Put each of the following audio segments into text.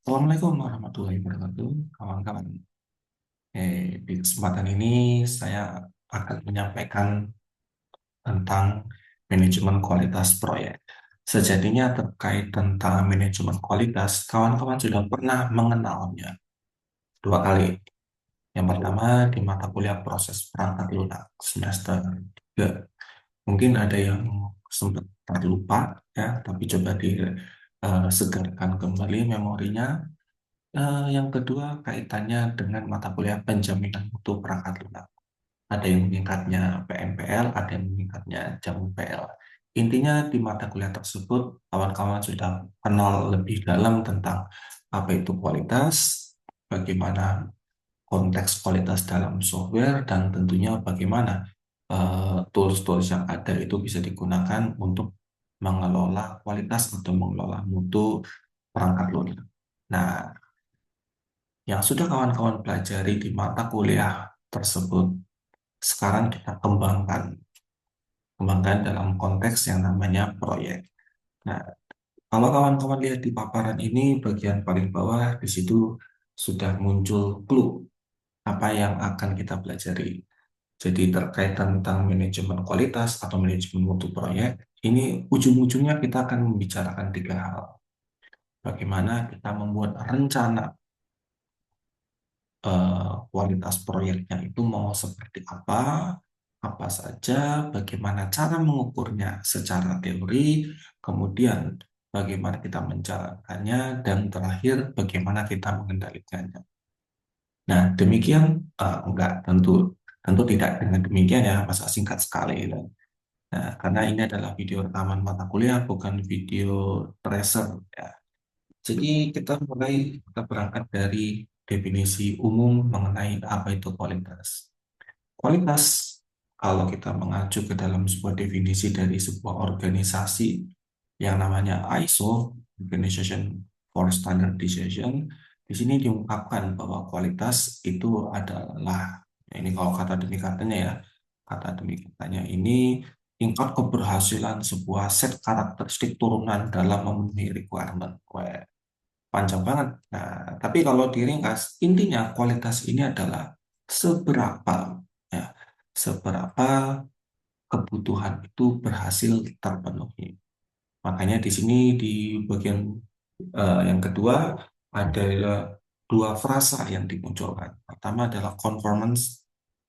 Assalamualaikum warahmatullahi wabarakatuh, kawan-kawan. Di kesempatan ini saya akan menyampaikan tentang manajemen kualitas proyek. Sejatinya terkait tentang manajemen kualitas, kawan-kawan sudah pernah mengenalnya dua kali. Yang pertama di mata kuliah proses perangkat lunak semester 3. Mungkin ada yang sempat terlupa ya, tapi coba disegarkan kembali memorinya. Yang kedua kaitannya dengan mata kuliah penjaminan mutu perangkat lunak. Ada yang meningkatnya PMPL, ada yang meningkatnya jamu PL. Intinya di mata kuliah tersebut, kawan-kawan sudah kenal lebih dalam tentang apa itu kualitas, bagaimana konteks kualitas dalam software, dan tentunya bagaimana tools-tools yang ada itu bisa digunakan untuk mengelola kualitas atau mengelola mutu perangkat lunak. Nah, yang sudah kawan-kawan pelajari di mata kuliah tersebut, sekarang kita kembangkan dalam konteks yang namanya proyek. Nah, kalau kawan-kawan lihat di paparan ini, bagian paling bawah di situ sudah muncul clue apa yang akan kita pelajari. Jadi terkait tentang manajemen kualitas atau manajemen mutu proyek, ini ujung-ujungnya kita akan membicarakan tiga hal. Bagaimana kita membuat rencana kualitas proyeknya itu mau seperti apa saja, bagaimana cara mengukurnya secara teori, kemudian bagaimana kita menjalankannya, dan terakhir bagaimana kita mengendalikannya. Nah, demikian enggak tentu tidak dengan demikian ya, masa singkat sekali. Nah, karena ini adalah video rekaman mata kuliah, bukan video tracer ya. Jadi kita berangkat dari definisi umum mengenai apa itu kualitas. Kualitas, kalau kita mengacu ke dalam sebuah definisi dari sebuah organisasi yang namanya ISO, Organization for Standardization, di sini diungkapkan bahwa kualitas itu adalah, ya ini kalau kata demi katanya ya, kata demi katanya ini tingkat keberhasilan sebuah set karakteristik turunan dalam memenuhi requirement. Wah, panjang banget. Nah, tapi kalau diringkas, intinya kualitas ini adalah seberapa ya, seberapa kebutuhan itu berhasil terpenuhi. Makanya di sini di bagian yang kedua ada dua frasa yang dimunculkan. Pertama adalah conformance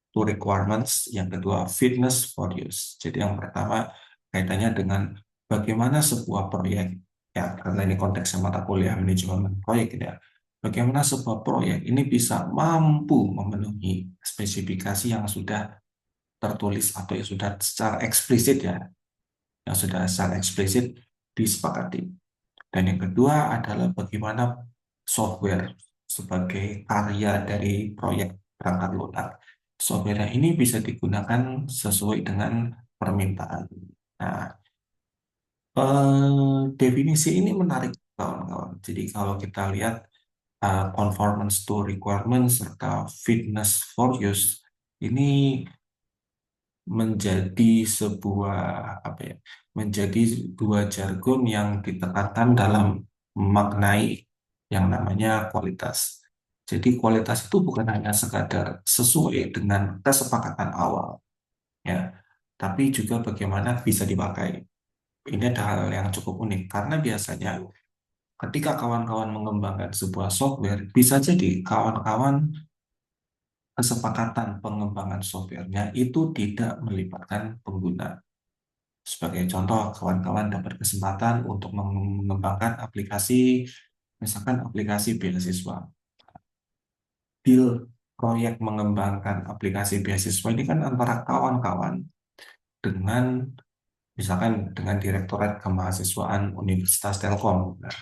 to requirements, yang kedua fitness for use. Jadi yang pertama kaitannya dengan bagaimana sebuah proyek, ya karena ini konteksnya mata kuliah manajemen proyek ya, bagaimana sebuah proyek ini bisa mampu memenuhi spesifikasi yang sudah tertulis atau yang sudah secara eksplisit ya, yang sudah secara eksplisit disepakati. Dan yang kedua adalah bagaimana software sebagai karya dari proyek perangkat lunak. Software ini bisa digunakan sesuai dengan permintaan. Nah, definisi ini menarik kawan-kawan. Jadi kalau kita lihat conformance to requirements serta fitness for use, ini menjadi sebuah apa ya, menjadi dua jargon yang ditekankan dalam memaknai yang namanya kualitas. Jadi kualitas itu bukan hanya sekadar sesuai dengan kesepakatan awal ya, tapi juga bagaimana bisa dipakai. Ini ada hal yang cukup unik karena biasanya ketika kawan-kawan mengembangkan sebuah software, bisa jadi kawan-kawan kesepakatan pengembangan softwarenya itu tidak melibatkan pengguna. Sebagai contoh, kawan-kawan dapat kesempatan untuk mengembangkan aplikasi, misalkan aplikasi beasiswa. Deal proyek mengembangkan aplikasi beasiswa ini kan antara kawan-kawan dengan, misalkan dengan Direktorat Kemahasiswaan Universitas Telkom. Nah,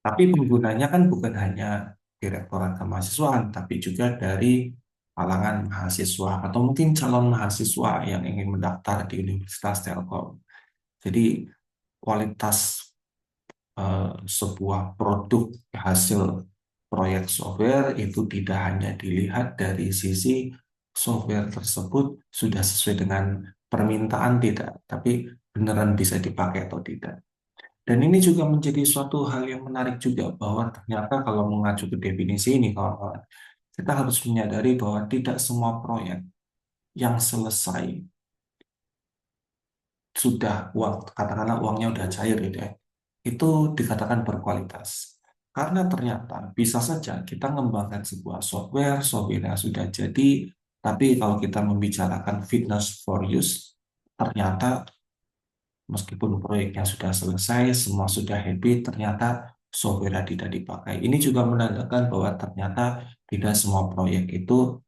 tapi penggunanya kan bukan hanya Direktorat Kemahasiswaan, tapi juga dari kalangan mahasiswa atau mungkin calon mahasiswa yang ingin mendaftar di Universitas Telkom. Jadi kualitas sebuah produk hasil proyek software itu tidak hanya dilihat dari sisi software tersebut sudah sesuai dengan permintaan tidak, tapi beneran bisa dipakai atau tidak. Dan ini juga menjadi suatu hal yang menarik juga bahwa ternyata kalau mengacu ke definisi ini kawan-kawan, kita harus menyadari bahwa tidak semua proyek yang selesai sudah uang, katakanlah uangnya udah cair gitu ya, itu dikatakan berkualitas. Karena ternyata bisa saja kita mengembangkan sebuah software, software yang sudah jadi, tapi kalau kita membicarakan fitness for use, ternyata meskipun proyeknya sudah selesai, semua sudah happy, ternyata software tidak dipakai. Ini juga menandakan bahwa ternyata tidak semua proyek itu,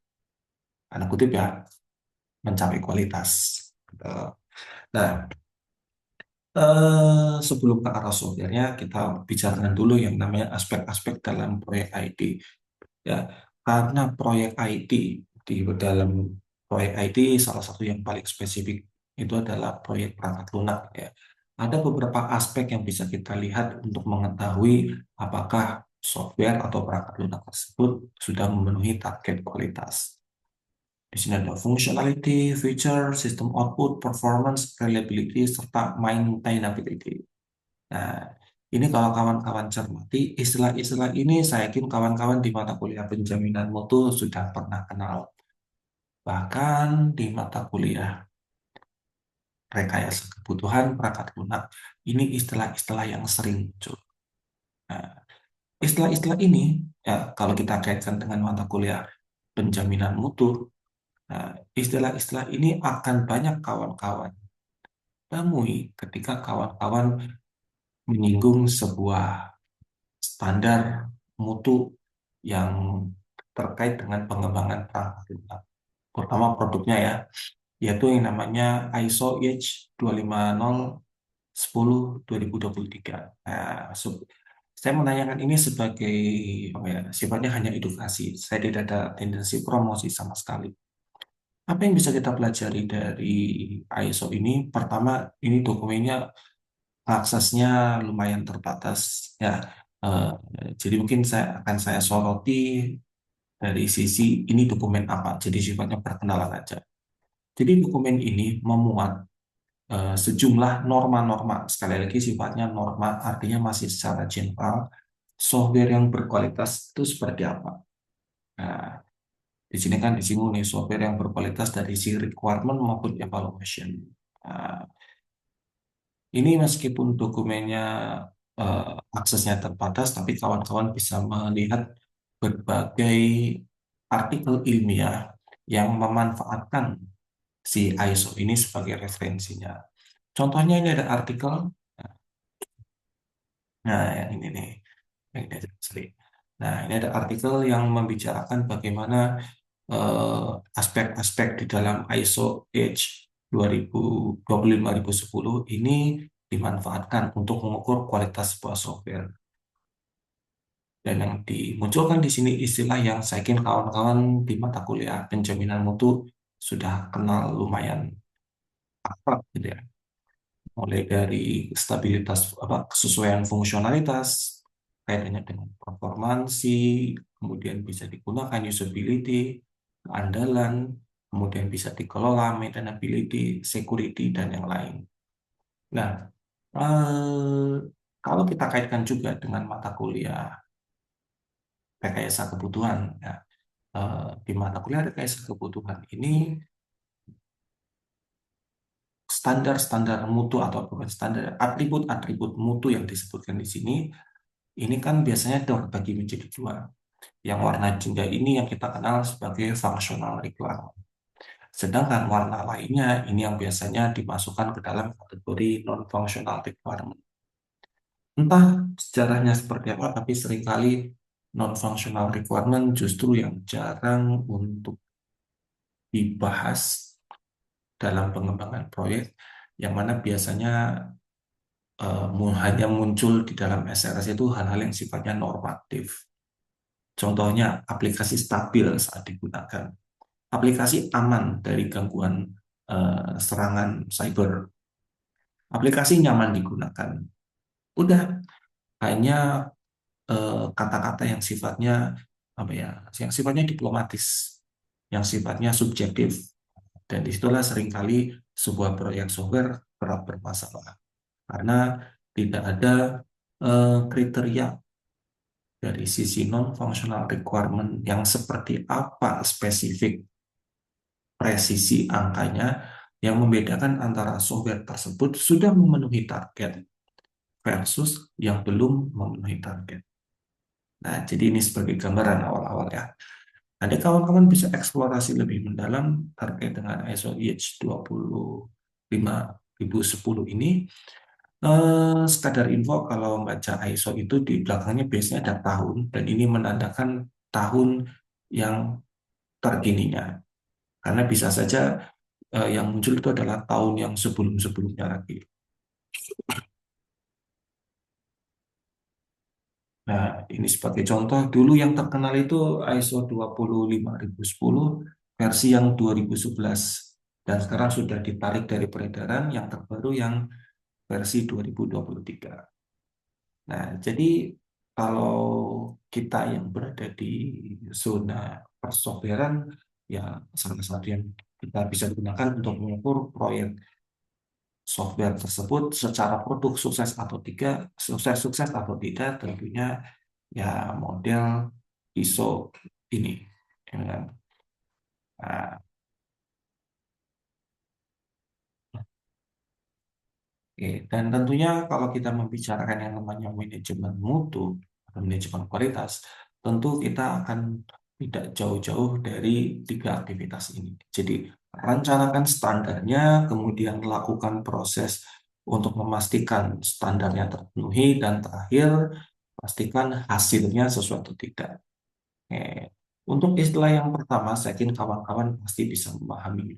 tanda kutip ya, mencapai kualitas. Gitu. Nah, sebelum ke arah software-nya, kita bicarakan dulu yang namanya aspek-aspek dalam proyek IT. Ya, karena proyek IT di dalam proyek IT salah satu yang paling spesifik itu adalah proyek perangkat lunak ya. Ada beberapa aspek yang bisa kita lihat untuk mengetahui apakah software atau perangkat lunak tersebut sudah memenuhi target kualitas. Di sini ada functionality, feature, system output, performance, reliability, serta maintainability. Nah, ini kalau kawan-kawan cermati, istilah-istilah ini saya yakin kawan-kawan di mata kuliah penjaminan mutu sudah pernah kenal. Bahkan di mata kuliah rekayasa kebutuhan perangkat lunak, ini istilah-istilah yang sering muncul. Nah, istilah-istilah ini, ya, kalau kita kaitkan dengan mata kuliah penjaminan mutu, nah, istilah-istilah ini akan banyak kawan-kawan temui ketika kawan-kawan menyinggung sebuah standar mutu yang terkait dengan pengembangan perangkat lunak, terutama produknya ya, yaitu yang namanya ISO IEC 25010-2023. Nah, saya menanyakan ini sebagai apa ya, sifatnya hanya edukasi. Saya tidak ada tendensi promosi sama sekali. Apa yang bisa kita pelajari dari ISO ini? Pertama, ini dokumennya aksesnya lumayan terbatas ya. Eh, jadi mungkin saya soroti dari sisi ini dokumen apa. Jadi sifatnya perkenalan aja. Jadi dokumen ini memuat sejumlah norma-norma. Sekali lagi sifatnya norma, artinya masih secara general. Software yang berkualitas itu seperti apa? Nah, di sini kan disinggung nih software yang berkualitas dari si requirement maupun evaluation. Nah, ini meskipun dokumennya aksesnya terbatas, tapi kawan-kawan bisa melihat berbagai artikel ilmiah yang memanfaatkan si ISO ini sebagai referensinya. Contohnya ini ada artikel, nah yang ini nih, yang ini asli. Nah ini ada artikel yang membicarakan bagaimana aspek-aspek di dalam ISO H 2025-2010 ini dimanfaatkan untuk mengukur kualitas sebuah software. Dan yang dimunculkan di sini istilah yang saya yakin kawan-kawan di mata kuliah penjaminan mutu sudah kenal lumayan akrab gitu ya. Mulai dari stabilitas apa kesesuaian fungsionalitas, kaitannya dengan performansi, kemudian bisa digunakan usability, keandalan, kemudian bisa dikelola maintainability, security dan yang lain. Nah, eh, kalau kita kaitkan juga dengan mata kuliah rekayasa kebutuhan, ya, di mata kuliah rekayasa kebutuhan ini standar-standar mutu atau bukan standar atribut-atribut mutu yang disebutkan di sini ini kan biasanya terbagi menjadi dua. Yang warna jingga ini yang kita kenal sebagai functional requirement. Sedangkan warna lainnya ini yang biasanya dimasukkan ke dalam kategori non-functional requirement. Entah sejarahnya seperti apa, tapi seringkali non-functional requirement justru yang jarang untuk dibahas dalam pengembangan proyek, yang mana biasanya hanya muncul di dalam SRS itu hal-hal yang sifatnya normatif. Contohnya, aplikasi stabil saat digunakan, aplikasi aman dari gangguan serangan cyber, aplikasi nyaman digunakan. Udah, hanya kata-kata yang sifatnya apa ya, yang sifatnya diplomatis, yang sifatnya subjektif, dan disitulah seringkali sebuah proyek software kerap bermasalah karena Tidak ada kriteria dari sisi non-functional requirement yang seperti apa spesifik presisi angkanya yang membedakan antara software tersebut sudah memenuhi target versus yang belum memenuhi target. Nah, jadi ini sebagai gambaran awal-awal ya. Nanti kawan-kawan bisa eksplorasi lebih mendalam terkait dengan ISO IEC 25010 ini. Sekadar info kalau baca ISO itu di belakangnya biasanya ada tahun dan ini menandakan tahun yang terkininya. Karena bisa saja yang muncul itu adalah tahun yang sebelum-sebelumnya lagi. Nah, ini sebagai contoh, dulu yang terkenal itu ISO 25010 versi yang 2011. Dan sekarang sudah ditarik dari peredaran yang terbaru yang versi 2023. Nah, jadi kalau kita yang berada di zona persoftwarean, ya salah satu yang kita bisa gunakan untuk mengukur proyek software tersebut secara produk sukses atau tidak, tentunya ya model ISO ini. Ya kan? Nah, oke. Dan tentunya kalau kita membicarakan yang namanya manajemen mutu atau manajemen kualitas, tentu kita akan tidak jauh-jauh dari tiga aktivitas ini. Jadi, rencanakan standarnya, kemudian lakukan proses untuk memastikan standarnya terpenuhi, dan terakhir, pastikan hasilnya sesuai atau tidak. Oke. Untuk istilah yang pertama, saya yakin kawan-kawan pasti bisa memahami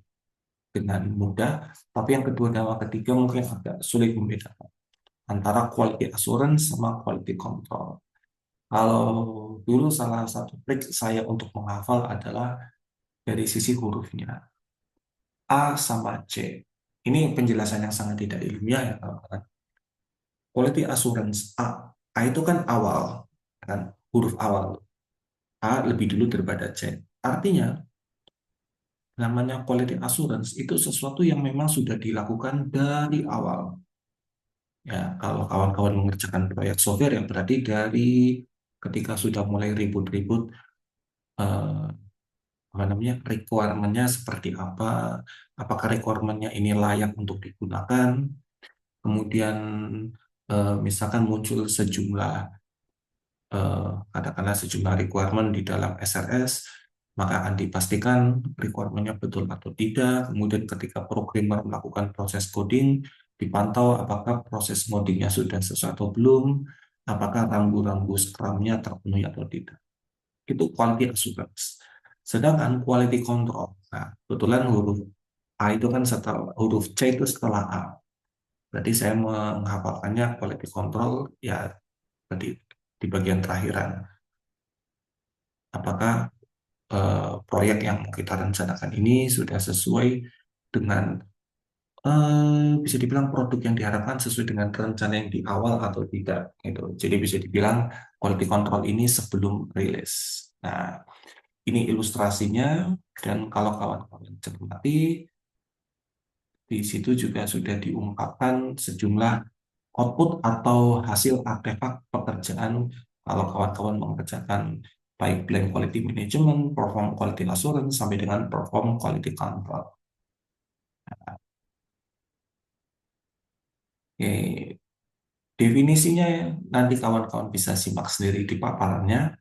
dengan mudah, tapi yang kedua dan yang ketiga mungkin agak sulit membedakan antara quality assurance sama quality control. Kalau dulu salah satu trik saya untuk menghafal adalah dari sisi hurufnya, A sama C. Ini penjelasan yang sangat tidak ilmiah ya kawan-kawan. Quality assurance A. A itu kan awal, kan huruf awal. A lebih dulu daripada C. Artinya, namanya quality assurance itu sesuatu yang memang sudah dilakukan dari awal. Ya, kalau kawan-kawan mengerjakan proyek software yang berarti dari ketika sudah mulai ribut-ribut eh, apa namanya requirement-nya seperti apa, apakah requirement-nya ini layak untuk digunakan, kemudian misalkan muncul sejumlah katakanlah sejumlah requirement di dalam SRS, maka akan dipastikan requirement-nya betul atau tidak. Kemudian ketika programmer melakukan proses coding, dipantau apakah proses codingnya sudah sesuai atau belum, apakah rambu-rambu Scrum-nya terpenuhi atau tidak. Itu quality assurance. Sedangkan quality control, nah, kebetulan huruf A itu kan setelah huruf C itu setelah A. Berarti saya menghafalkannya quality control ya berarti di bagian terakhiran. Apakah proyek yang kita rencanakan ini sudah sesuai dengan bisa dibilang produk yang diharapkan sesuai dengan rencana yang di awal atau tidak gitu. Jadi bisa dibilang quality control ini sebelum rilis. Nah, ini ilustrasinya dan kalau kawan-kawan cermati di situ juga sudah diungkapkan sejumlah output atau hasil artefak pekerjaan kalau kawan-kawan mengerjakan baik plan quality management, perform quality assurance, sampai dengan perform quality control. Oke, definisinya nanti kawan-kawan bisa simak sendiri di paparannya.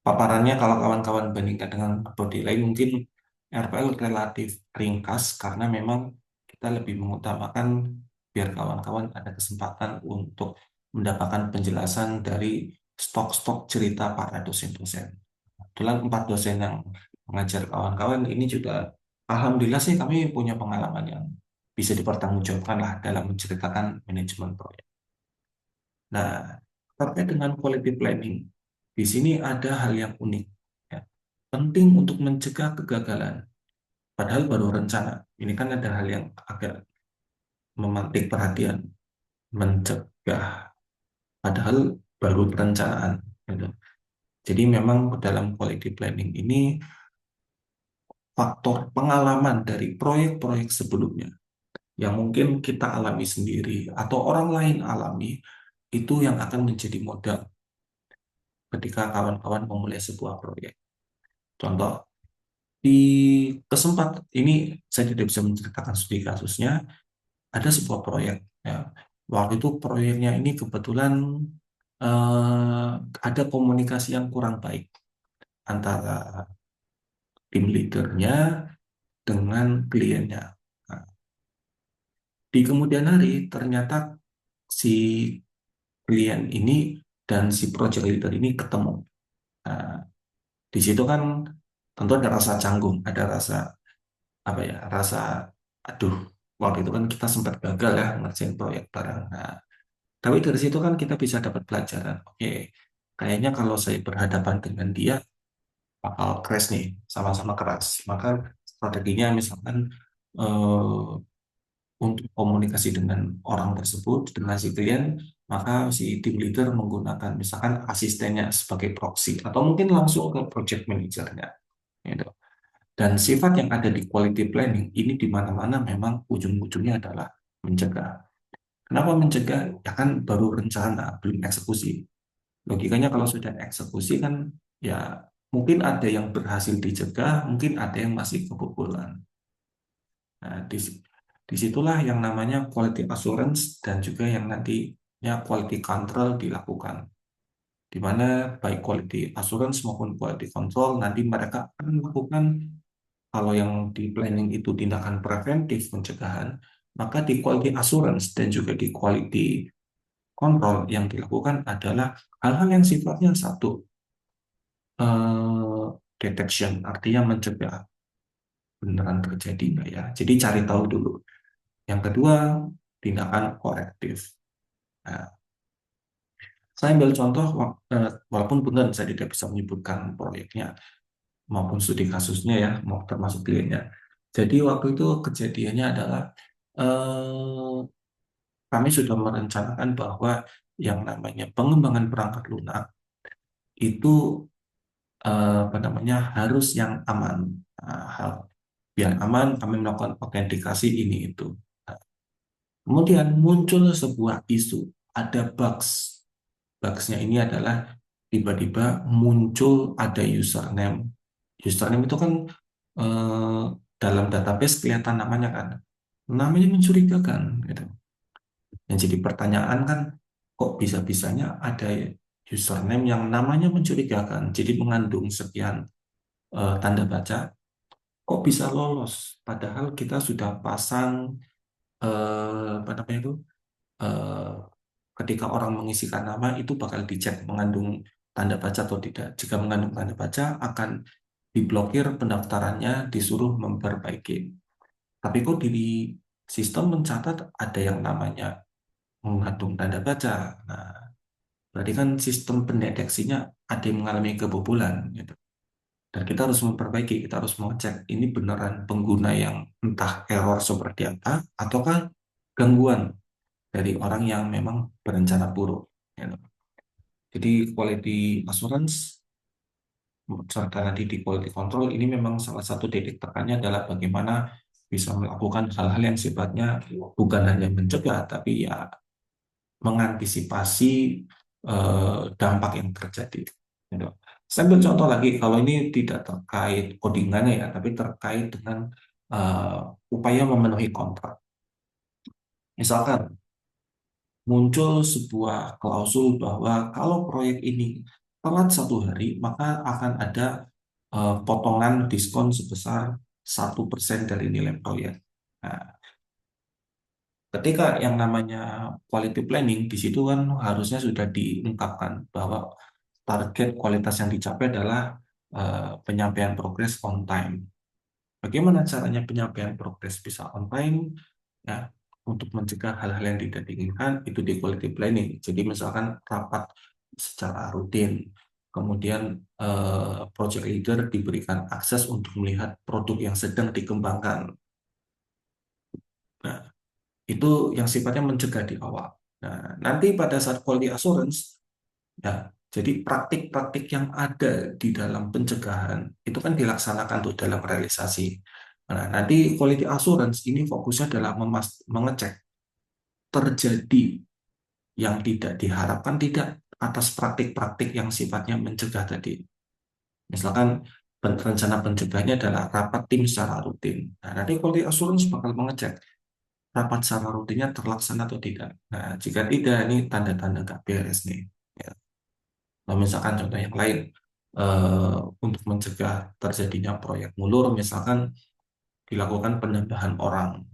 Paparannya kalau kawan-kawan bandingkan dengan prodi lain mungkin RPL relatif ringkas karena memang kita lebih mengutamakan biar kawan-kawan ada kesempatan untuk mendapatkan penjelasan dari stok-stok cerita para dosen-dosen. Kebetulan 4 dosen yang mengajar kawan-kawan ini juga alhamdulillah sih kami punya pengalaman yang bisa dipertanggungjawabkan lah dalam menceritakan manajemen proyek. Nah, terkait dengan quality planning, di sini ada hal yang unik. Ya. Penting untuk mencegah kegagalan. Padahal baru rencana. Ini kan ada hal yang agak memantik perhatian. Mencegah. Padahal baru perencanaan. Gitu. Jadi memang dalam quality planning ini faktor pengalaman dari proyek-proyek sebelumnya. yang mungkin kita alami sendiri atau orang lain alami, itu yang akan menjadi modal ketika kawan-kawan memulai sebuah proyek. Contoh, di kesempatan ini saya tidak bisa menceritakan studi kasusnya, ada sebuah proyek. Ya. Waktu itu proyeknya ini kebetulan eh, ada komunikasi yang kurang baik antara tim leadernya dengan kliennya. Nah, di kemudian hari ternyata si klien ini dan si project leader ini ketemu. Nah, di situ kan tentu ada rasa canggung, ada rasa apa ya, rasa aduh, waktu itu kan kita sempat gagal ya ngerjain proyek bareng. Nah, tapi dari situ kan kita bisa dapat pelajaran. Oke, kayaknya kalau saya berhadapan dengan dia bakal crash nih, sama-sama keras. Maka strateginya misalkan eh, untuk komunikasi dengan orang tersebut, dengan si klien, maka si tim leader menggunakan misalkan asistennya sebagai proxy atau mungkin langsung ke project manajernya. Gitu. Dan sifat yang ada di quality planning ini di mana-mana memang ujung-ujungnya adalah mencegah. Kenapa mencegah? Ya kan baru rencana, belum eksekusi. Logikanya kalau sudah eksekusi kan ya mungkin ada yang berhasil dicegah, mungkin ada yang masih kebobolan. Nah, disitulah yang namanya quality assurance dan juga yang nantinya quality control dilakukan. Di mana baik quality assurance maupun quality control nanti mereka akan melakukan kalau yang di planning itu tindakan preventif pencegahan, maka di quality assurance dan juga di quality control yang dilakukan adalah hal-hal yang sifatnya satu, eh, detection, artinya mencegah beneran terjadi nggak ya. Jadi cari tahu dulu. Yang kedua, tindakan korektif. Nah, saya ambil contoh, walaupun benar saya tidak bisa menyebutkan proyeknya maupun studi kasusnya ya, mau termasuk kliennya. Jadi waktu itu kejadiannya adalah eh, kami sudah merencanakan bahwa yang namanya pengembangan perangkat lunak itu apa namanya harus yang aman. Nah, biar aman kami melakukan autentikasi ini itu. Nah, kemudian muncul sebuah isu, ada bugs. Bugsnya ini adalah tiba-tiba muncul ada username. Username itu kan eh, dalam database kelihatan namanya kan. Namanya mencurigakan gitu. Yang jadi pertanyaan kan, kok bisa-bisanya ada username yang namanya mencurigakan, jadi mengandung sekian tanda baca, kok bisa lolos? Padahal kita sudah pasang apa namanya itu, eh, ketika orang mengisikan nama itu bakal dicek mengandung tanda baca atau tidak. Jika mengandung tanda baca akan diblokir pendaftarannya, disuruh memperbaiki. Tapi kok di sistem mencatat ada yang namanya mengandung tanda baca. Nah, berarti kan sistem pendeteksinya ada yang mengalami kebobolan gitu. Dan kita harus memperbaiki, kita harus mengecek ini beneran pengguna yang entah error seperti apa, ataukah gangguan dari orang yang memang berencana buruk. Gitu. Jadi quality assurance serta nanti di quality control ini memang salah satu titik tekannya adalah bagaimana bisa melakukan hal-hal yang sifatnya bukan hanya mencegah, tapi ya mengantisipasi dampak yang terjadi. Gitu. Saya ambil contoh lagi, kalau ini tidak terkait codingannya ya, tapi terkait dengan eh, upaya memenuhi kontrak. Misalkan muncul sebuah klausul bahwa kalau proyek ini telat 1 hari, maka akan ada potongan diskon sebesar 1% dari nilai proyek. Nah, ketika yang namanya quality planning, di situ kan harusnya sudah diungkapkan bahwa target kualitas yang dicapai adalah penyampaian progres on time. Bagaimana caranya penyampaian progres bisa on time? Ya, untuk mencegah hal-hal yang tidak diinginkan itu di quality planning. Jadi misalkan rapat secara rutin, kemudian project leader diberikan akses untuk melihat produk yang sedang dikembangkan. Nah, itu yang sifatnya mencegah di awal. Nah, nanti pada saat quality assurance, ya, jadi praktik-praktik yang ada di dalam pencegahan itu kan dilaksanakan tuh dalam realisasi. Nah, nanti quality assurance ini fokusnya adalah mengecek terjadi yang tidak diharapkan tidak atas praktik-praktik yang sifatnya mencegah tadi. Misalkan rencana pencegahannya adalah rapat tim secara rutin. Nah, nanti quality assurance bakal mengecek rapat secara rutinnya terlaksana atau tidak. Nah, jika tidak, ini tanda-tanda nggak beres nih. Ya. Nah, misalkan contoh yang lain, untuk mencegah terjadinya proyek mulur, misalkan dilakukan penambahan orang.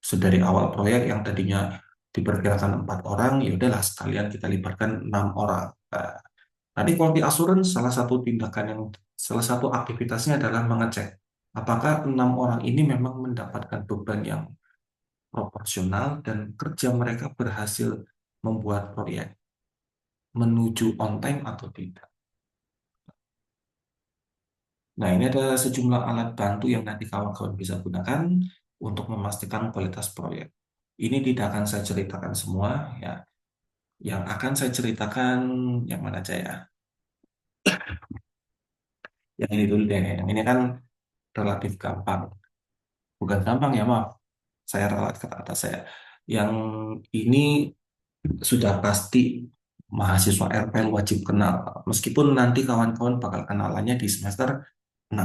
Sedari awal proyek yang tadinya diperkirakan 4 orang, ya udahlah sekalian kita libatkan 6 orang. Nah, nanti quality assurance salah satu aktivitasnya adalah mengecek apakah 6 orang ini memang mendapatkan beban yang proporsional dan kerja mereka berhasil membuat proyek menuju on time atau tidak. Nah, ini ada sejumlah alat bantu yang nanti kawan-kawan bisa gunakan untuk memastikan kualitas proyek. Ini tidak akan saya ceritakan semua, ya. Yang akan saya ceritakan yang mana aja ya? Yang ini dulu deh. Yang ini kan relatif gampang. Bukan gampang ya, maaf. Saya ralat kata-kata saya. Yang ini sudah pasti mahasiswa RPL wajib kenal. Meskipun nanti kawan-kawan bakal kenalannya di semester 6.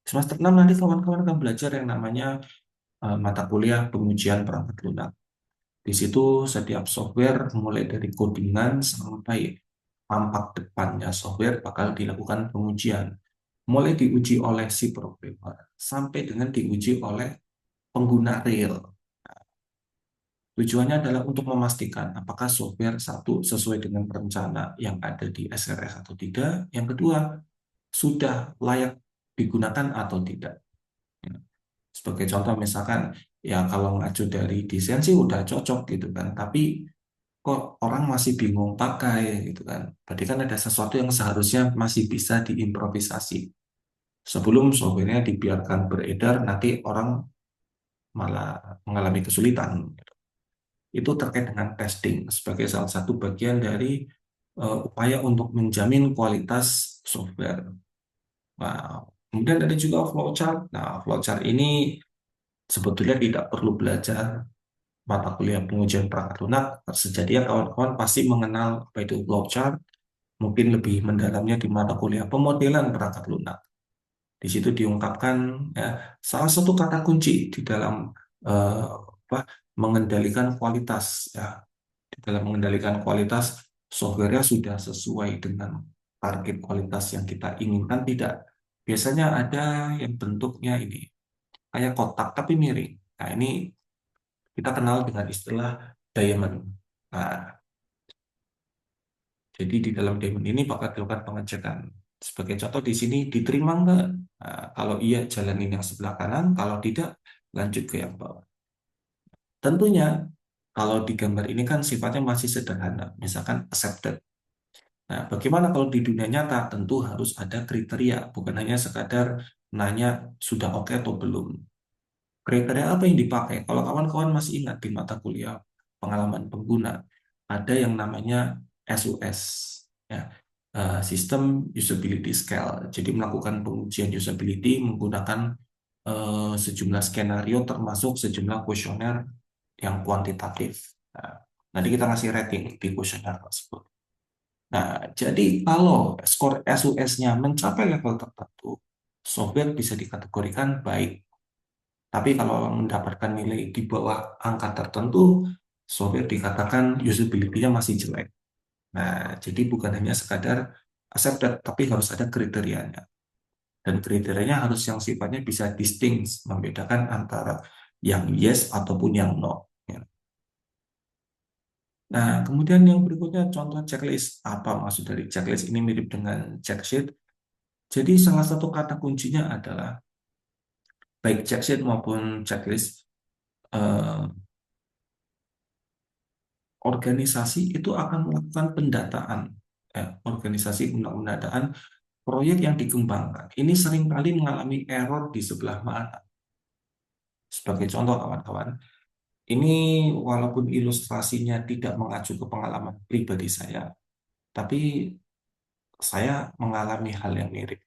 Semester 6 nanti kawan-kawan akan belajar yang namanya mata kuliah pengujian perangkat lunak. Di situ setiap software mulai dari codingan sampai tampak depannya software bakal dilakukan pengujian. Mulai diuji oleh si programmer sampai dengan diuji oleh pengguna real. Tujuannya adalah untuk memastikan apakah software satu sesuai dengan rencana yang ada di SRS atau tidak. Yang kedua, sudah layak digunakan atau tidak. Ya. Sebagai contoh misalkan, ya kalau ngacu dari desain sih udah cocok gitu kan. Tapi kok orang masih bingung pakai gitu kan. Berarti kan ada sesuatu yang seharusnya masih bisa diimprovisasi. Sebelum softwarenya dibiarkan beredar, nanti orang malah mengalami kesulitan. Itu terkait dengan testing sebagai salah satu bagian dari upaya untuk menjamin kualitas software. Nah, kemudian ada juga flowchart. Nah, flowchart ini sebetulnya tidak perlu belajar mata kuliah pengujian perangkat lunak. Sejatinya kawan-kawan pasti mengenal apa itu flowchart, mungkin lebih mendalamnya di mata kuliah pemodelan perangkat lunak. Di situ diungkapkan ya, salah satu kata kunci di dalam apa, mengendalikan kualitas ya, dalam mengendalikan kualitas softwarenya sudah sesuai dengan target kualitas yang kita inginkan tidak. Biasanya ada yang bentuknya ini kayak kotak tapi miring. Nah, ini kita kenal dengan istilah diamond. Nah, jadi di dalam diamond ini bakal dilakukan pengecekan. Sebagai contoh di sini diterima nggak? Nah, kalau iya jalanin yang sebelah kanan, kalau tidak lanjut ke yang bawah. Tentunya kalau di gambar ini kan sifatnya masih sederhana, misalkan accepted. Nah, bagaimana kalau di dunia nyata? Tentu harus ada kriteria, bukan hanya sekadar nanya sudah oke atau belum. Kriteria apa yang dipakai? Kalau kawan-kawan masih ingat di mata kuliah pengalaman pengguna, ada yang namanya SUS, ya, System Usability Scale. Jadi melakukan pengujian usability menggunakan sejumlah skenario termasuk sejumlah kuesioner yang kuantitatif. Nah, nanti kita ngasih rating di kuesioner tersebut. Nah, jadi kalau skor SUS-nya mencapai level tertentu, software bisa dikategorikan baik. Tapi kalau mendapatkan nilai di bawah angka tertentu, software dikatakan usability-nya masih jelek. Nah, jadi bukan hanya sekadar accepted, tapi harus ada kriterianya. Dan kriterianya harus yang sifatnya bisa distinct, membedakan antara yang yes ataupun yang no. Ya. Nah, kemudian yang berikutnya contoh checklist. Apa maksud dari checklist ini mirip dengan check sheet? Jadi salah satu kata kuncinya adalah baik check sheet maupun checklist, eh, organisasi itu akan melakukan pendataan. Ya, organisasi melakukan pendataan proyek yang dikembangkan. Ini seringkali mengalami error di sebelah mana. Sebagai contoh kawan-kawan, ini walaupun ilustrasinya tidak mengacu ke pengalaman pribadi saya, tapi saya mengalami hal yang mirip.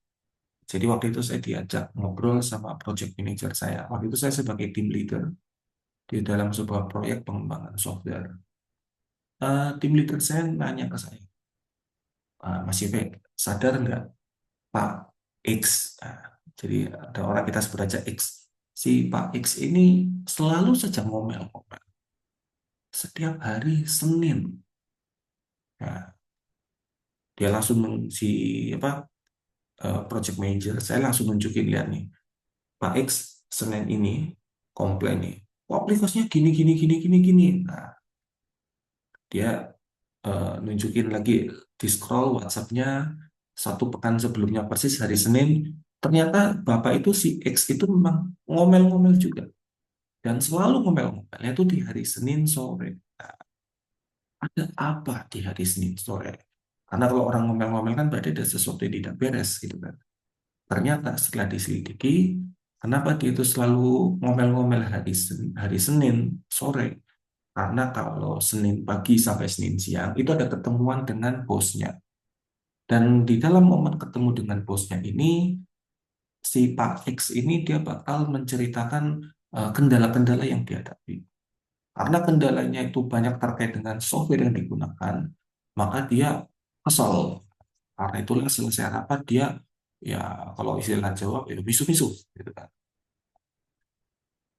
Jadi waktu itu saya diajak ngobrol sama project manager saya. Waktu itu saya sebagai team leader di dalam sebuah proyek pengembangan software. Tim leader saya nanya ke saya, Mas Yfe, sadar nggak Pak X? Nah, jadi ada orang kita sebut aja X. Si Pak X ini selalu saja ngomel-ngomel. Setiap hari Senin. Nah, dia langsung si apa project manager saya langsung nunjukin, lihat nih Pak X Senin ini komplain nih, "Oh, aplikasinya gini gini gini gini gini." Nah, dia nunjukin lagi di scroll WhatsApp-nya 1 pekan sebelumnya persis hari Senin, ternyata Bapak itu si X itu memang ngomel-ngomel juga, dan selalu ngomel-ngomelnya itu di hari Senin sore. Nah, ada apa di hari Senin sore? Karena kalau orang ngomel-ngomel kan berarti ada sesuatu yang tidak beres gitu kan. Ternyata setelah diselidiki, kenapa dia itu selalu ngomel-ngomel hari Senin sore? Karena kalau Senin pagi sampai Senin siang itu ada ketemuan dengan bosnya. Dan di dalam momen ketemu dengan bosnya ini, si Pak X ini dia bakal menceritakan kendala-kendala yang dihadapi. Karena kendalanya itu banyak terkait dengan software yang digunakan, maka dia kesal. Karena itulah selesai rapat dia, ya kalau istilah Jawa, ya misu-misu gitu kan.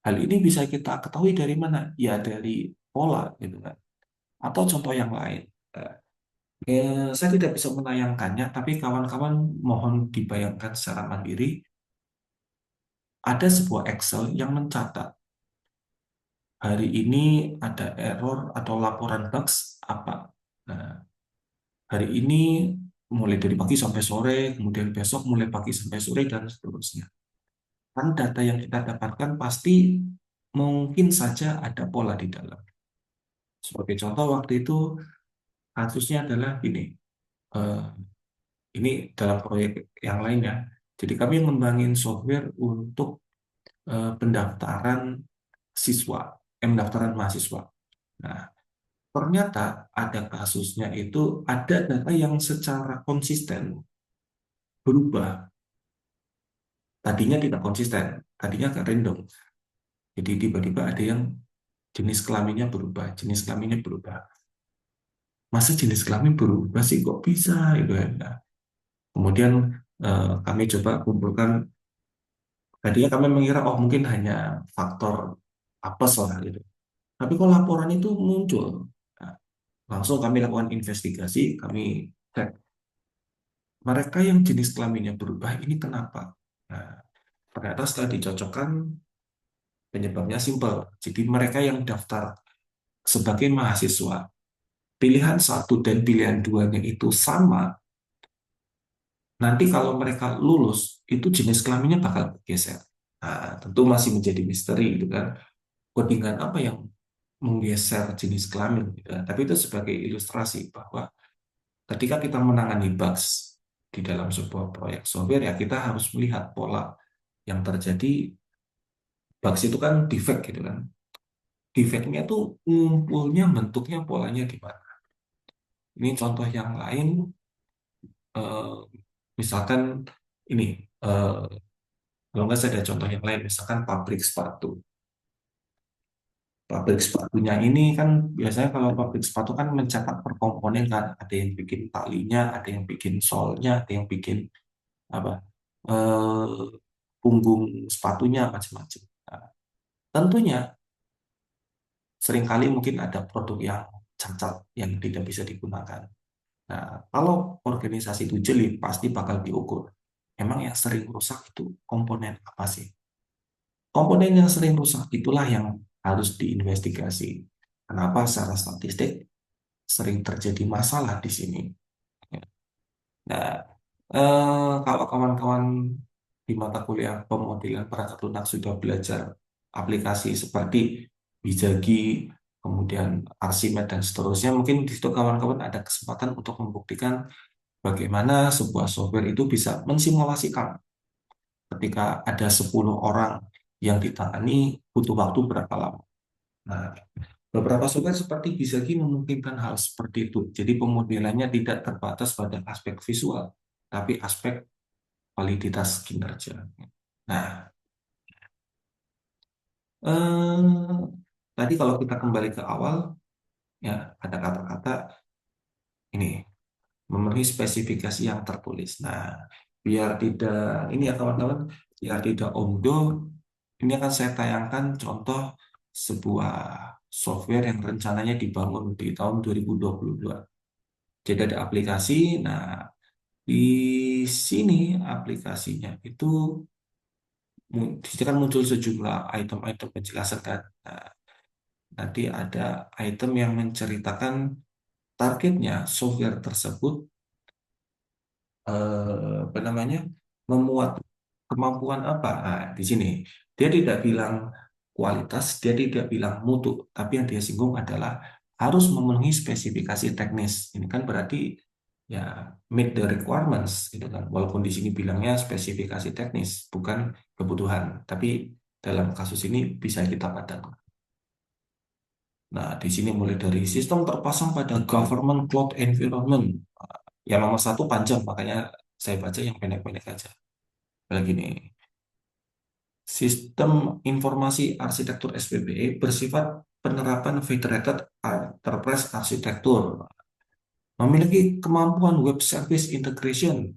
Hal ini bisa kita ketahui dari mana? Ya dari pola gitu kan. Atau contoh yang lain. Eh, saya tidak bisa menayangkannya, tapi kawan-kawan mohon dibayangkan secara mandiri. Ada sebuah Excel yang mencatat hari ini ada error atau laporan bugs apa. Nah, hari ini mulai dari pagi sampai sore, kemudian besok mulai pagi sampai sore, dan seterusnya. Kan data yang kita dapatkan pasti mungkin saja ada pola di dalam. Sebagai contoh waktu itu kasusnya adalah gini, eh, ini dalam proyek yang lainnya. Jadi kami ngembangin software untuk pendaftaran siswa, pendaftaran mahasiswa. Nah, ternyata ada kasusnya itu ada data yang secara konsisten berubah. Tadinya tidak konsisten, tadinya agak random. Jadi tiba-tiba ada yang jenis kelaminnya berubah, jenis kelaminnya berubah. Masa jenis kelamin berubah sih, kok bisa gitu ya. Nah, kemudian kami coba kumpulkan. Tadinya kami mengira oh mungkin hanya faktor apes lah gitu. Tapi kok laporan itu muncul. Nah, langsung kami lakukan investigasi, kami cek mereka yang jenis kelaminnya berubah ini kenapa. Nah, ternyata setelah dicocokkan penyebabnya simpel. Jadi mereka yang daftar sebagai mahasiswa, pilihan satu dan pilihan duanya itu sama. Nanti kalau mereka lulus, itu jenis kelaminnya bakal bergeser. Nah, tentu masih menjadi misteri gitu kan. Codingan apa yang menggeser jenis kelamin gitu kan. Tapi itu sebagai ilustrasi bahwa ketika kita menangani bugs di dalam sebuah proyek software, ya kita harus melihat pola yang terjadi. Bugs itu kan defect gitu kan. Defectnya tuh ngumpulnya bentuknya polanya di mana. Ini contoh yang lain, eh, misalkan ini, eh, kalau nggak saya ada contoh yang lain, misalkan pabrik sepatu. Pabrik sepatunya ini kan biasanya kalau pabrik sepatu kan mencetak per komponen kan, ada yang bikin talinya, ada yang bikin solnya, ada yang bikin apa eh, punggung sepatunya macam-macam. Nah, tentunya seringkali mungkin ada produk yang cacat yang tidak bisa digunakan. Nah, kalau organisasi itu jeli, pasti bakal diukur. Emang yang sering rusak itu komponen apa sih? Komponen yang sering rusak itulah yang harus diinvestigasi. Kenapa secara statistik sering terjadi masalah di sini? Nah, kalau kawan-kawan di mata kuliah pemodelan perangkat lunak sudah belajar aplikasi seperti Bijagi, kemudian Archimedes dan seterusnya, mungkin di situ kawan-kawan ada kesempatan untuk membuktikan bagaimana sebuah software itu bisa mensimulasikan ketika ada 10 orang yang ditangani butuh waktu berapa lama. Nah, beberapa software seperti Bizagi memungkinkan hal seperti itu. Jadi pemodelannya tidak terbatas pada aspek visual, tapi aspek validitas kinerja. Nah, eh, tadi kalau kita kembali ke awal, ya ada kata-kata ini memenuhi spesifikasi yang tertulis. Nah, biar tidak ini ya kawan-kawan, biar tidak omdo, ini akan saya tayangkan contoh sebuah software yang rencananya dibangun di tahun 2022. Jadi ada aplikasi, nah di sini aplikasinya itu di sini kan muncul sejumlah item-item penjelasan kan. Nah, nanti ada item yang menceritakan targetnya software tersebut apa namanya memuat kemampuan apa. Nah, di sini dia tidak bilang kualitas, dia tidak bilang mutu, tapi yang dia singgung adalah harus memenuhi spesifikasi teknis. Ini kan berarti ya meet the requirements gitu kan. Walaupun di sini bilangnya spesifikasi teknis, bukan kebutuhan, tapi dalam kasus ini bisa kita padankan. Nah, di sini mulai dari sistem terpasang pada government cloud environment. Yang nomor satu panjang, makanya saya baca yang pendek-pendek aja. Lagi nih, sistem informasi arsitektur SPBE bersifat penerapan federated enterprise arsitektur, memiliki kemampuan web service integration.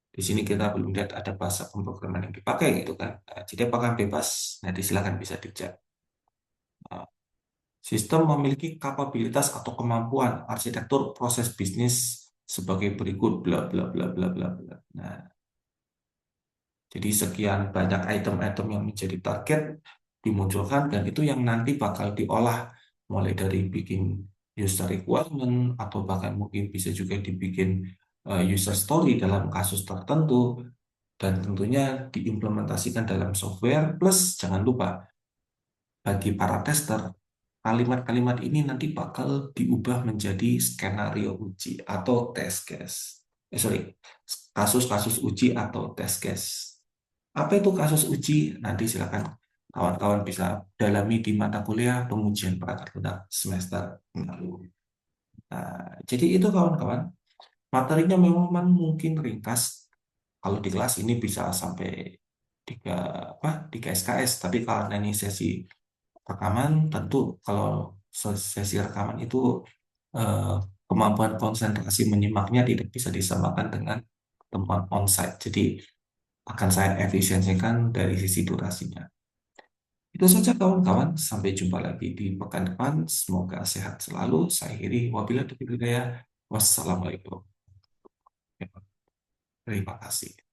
Di sini kita belum lihat ada bahasa pemrograman yang dipakai gitu kan. Nah, jadi apakah bebas? Nanti silakan bisa dicek. Nah, sistem memiliki kapabilitas atau kemampuan arsitektur proses bisnis sebagai berikut bla bla bla bla bla bla. Nah, jadi sekian banyak item-item yang menjadi target dimunculkan dan itu yang nanti bakal diolah mulai dari bikin user requirement atau bahkan mungkin bisa juga dibikin user story dalam kasus tertentu dan tentunya diimplementasikan dalam software plus jangan lupa bagi para tester kalimat-kalimat ini nanti bakal diubah menjadi skenario uji atau test case. Sorry, kasus-kasus uji atau test case. Apa itu kasus uji? Nanti silakan kawan-kawan bisa dalami di mata kuliah pengujian prakarya semester lalu. Nah, jadi itu kawan-kawan, materinya memang mungkin ringkas. Kalau di kelas ini bisa sampai 3 3 SKS, tapi karena ini sesi rekaman, tentu kalau sesi rekaman itu eh, kemampuan konsentrasi menyimaknya tidak bisa disamakan dengan temuan onsite. Jadi akan saya efisiensikan dari sisi durasinya. Itu saja kawan-kawan, sampai jumpa lagi di pekan depan. Semoga sehat selalu. Saya akhiri, wabillahi taufiq wal hidayah. Wassalamualaikum. Terima kasih.